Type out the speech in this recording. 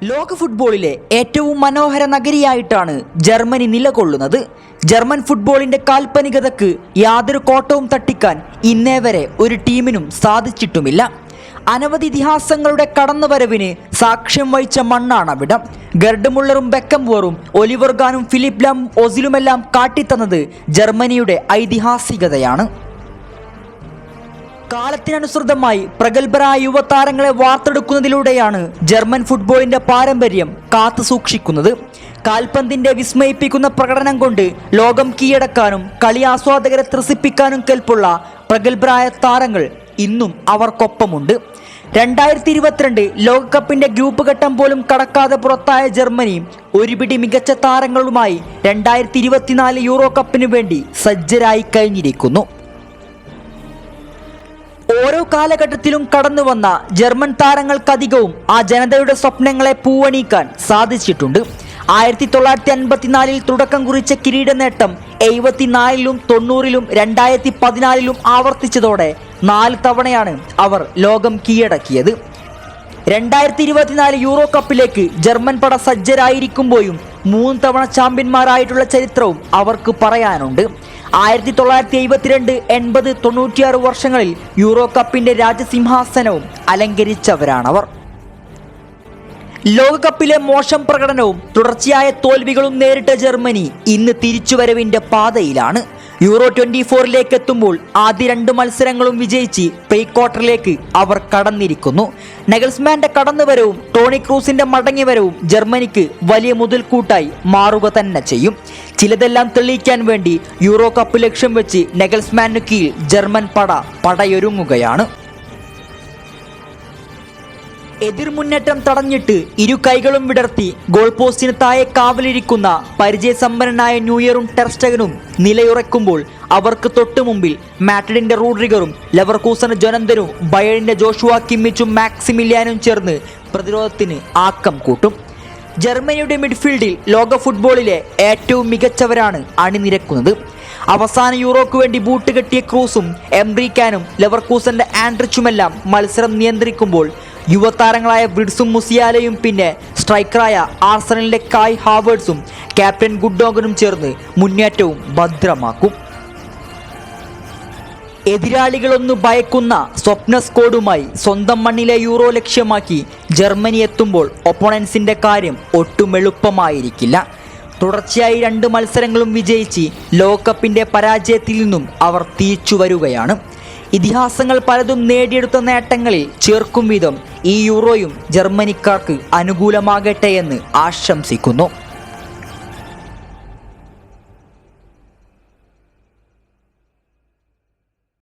ലോക ഫുട്ബോളിലെ ഏറ്റവും മനോഹര നഗരിയായിട്ടാണ് ജർമ്മനി നിലകൊള്ളുന്നത്. ജർമ്മൻ ഫുട്ബോളിന്റെ കാൽപ്പനികതയ്ക്ക് യാതൊരു കോട്ടവും തട്ടിക്കാൻ ഇന്നേ വരെ ഒരു ടീമിനും സാധിച്ചിട്ടുമില്ല. അനവധി ഇതിഹാസങ്ങളുടെ കടന്നുവരവിന് സാക്ഷ്യം വഹിച്ച മണ്ണാണ് അവിടം. ഗർഡ് മുള്ളറും ബെക്കംബോറും ഒലിവർ ഗാനും ഫിലിപ്പ് ലാമും ഒസിലുമെല്ലാം കാട്ടിത്തന്നത് ജർമ്മനിയുടെ ഐതിഹാസികതയാണ്. കാലത്തിനനുസൃതമായി പ്രഗത്ഭരായ യുവതാരങ്ങളെ വാർത്തെടുക്കുന്നതിലൂടെയാണ് ജർമ്മൻ ഫുട്ബോളിന്റെ പാരമ്പര്യം കാത്തു സൂക്ഷിക്കുന്നത്. കാൽപന്തിന്റെ വിസ്മയിപ്പിക്കുന്ന പ്രകടനം കൊണ്ട് ലോകം കീഴടക്കാനും കളി ആസ്വാദകരെ ത്രസിപ്പിക്കാനും കെൽപ്പുള്ള പ്രഗത്ഭരായ താരങ്ങൾ ഇന്നും അവർക്കൊപ്പമുണ്ട്. 2022 ലോകകപ്പിന്റെ ഗ്രൂപ്പ് ഘട്ടം പോലും കടക്കാതെ പുറത്തായ ജർമ്മനി ഒരുപിടി മികച്ച താരങ്ങളുമായി 2024 യൂറോ കപ്പിനു വേണ്ടി സജ്ജരായി കഴിഞ്ഞിരിക്കുന്നു. ഓരോ കാലഘട്ടത്തിലും കടന്നു വന്ന ജർമ്മൻ താരങ്ങൾക്കധികവും ആ ജനതയുടെ സ്വപ്നങ്ങളെ പൂവണിക്കാൻ സാധിച്ചിട്ടുണ്ട്. 1954 തുടക്കം കുറിച്ച കിരീട നേട്ടം 74-ലും 90-ലും 2014-ലും ആവർത്തിച്ചതോടെ 4 തവണയാണ് അവർ ലോകം കീഴടക്കിയത്. 2024 യൂറോ കപ്പിലേക്ക് ജർമ്മൻ പട സജ്ജരായിരിക്കുമ്പോഴും 3 തവണ ചാമ്പ്യന്മാരായിട്ടുള്ള ചരിത്രവും അവർക്ക് പറയാനുണ്ട്. 1972, 80, 96 വർഷങ്ങളിൽ യൂറോ കപ്പിന്റെ രാജസിംഹാസനവും അലങ്കരിച്ചവരാണവർ. ലോകകപ്പിലെ മോശം പ്രകടനവും തുടർച്ചയായ തോൽവികളും നേരിട്ട ജർമ്മനി ഇന്ന് തിരിച്ചുവരവിന്റെ പാതയിലാണ്. യൂറോ 24ലേക്ക് എത്തുമ്പോൾ ആദ്യ 2 മത്സരങ്ങളും വിജയിച്ച് പ്രീ ക്വാർട്ടറിലേക്ക് അവർ കടന്നിരിക്കുന്നു. നഗൽസ്മാന്റെ കടന്നുവരവും ടോണി ക്രൂസിന്റെ മടങ്ങിവരവും ജർമ്മനിക്ക് വലിയ മുതൽക്കൂട്ടായി മാറുക തന്നെ ചെയ്യും. ചിലതെല്ലാം തെളിയിക്കാൻ വേണ്ടി യൂറോ കപ്പ് ലക്ഷ്യം വെച്ച് നഗൽസ്മാനു കീഴിൽ ജർമ്മൻ പടയൊരുങ്ങുകയാണ്. എതിർ മുന്നേറ്റം തടഞ്ഞിട്ട് ഇരു കൈകളും വിടർത്തി ഗോൾ പോസ്റ്റിന് താഴെ കാവലിരിക്കുന്ന പരിചയസമ്പന്നനായ ന്യൂയറും ടെർ സ്റ്റെഗനും നിലയുറക്കുമ്പോൾ അവർക്ക് തൊട്ടു മുമ്പിൽ മാഡ്രിഡിന്റെ റൂഡ്രിഗറും ലെവർകൂസന് ജൊനന്തനും ബയേണിന്റെ ജോഷുവ കിമ്മിച്ചും മാക്സിമിലിയാനും ചേർന്ന് പ്രതിരോധത്തിന് ആക്കം കൂട്ടും. ജർമ്മനിയുടെ മിഡ്ഫീൽഡിൽ ലോക ഫുട്ബോളിലെ ഏറ്റവും മികച്ചവരാണ് അണിനിരക്കുന്നത്. അവസാന യൂറോയ്ക്ക് വേണ്ടി ബൂട്ട് കെട്ടിയ ക്രൂസും എംബ്രിക്കാനും ലെവർകൂസന്റെ ആൻഡ്രിച്ചുമെല്ലാം മത്സരം നിയന്ത്രിക്കുമ്പോൾ യുവതാരങ്ങളായ വിഡ്സും മുസിയാലയും പിന്നെ സ്ട്രൈക്കറായ ആർസണലിന്റെ കായ് ഹാവേർട്സും ക്യാപ്റ്റൻ ഗുഡ്ഡോഗനും ചേർന്ന് മുന്നേറ്റവും ഭദ്രമാക്കും. എതിരാളികളൊന്നു ഭയക്കുന്ന സ്വപ്ന സ്കോഡുമായി സ്വന്തം മണ്ണിലെ യൂറോ ലക്ഷ്യമാക്കി ജർമ്മനി എത്തുമ്പോൾ ഒപ്പോണൻസിന്റെ കാര്യം ഒട്ടും എളുപ്പമായിരിക്കില്ല. തുടർച്ചയായി 2 മത്സരങ്ങളും വിജയിച്ച് ലോകകപ്പിന്റെ പരാജയത്തിൽ നിന്നും അവർ തിരിച്ചു വരികയാണ്. ഇതിഹാസങ്ങൾ പലതും നേടിയെടുത്ത നേട്ടങ്ങളിൽ ചേർക്കും വിധം ഈ യൂറോയും ജർമ്മനിക്കാർക്ക് അനുകൂലമാകട്ടെ എന്ന് ആശംസിക്കുന്നു.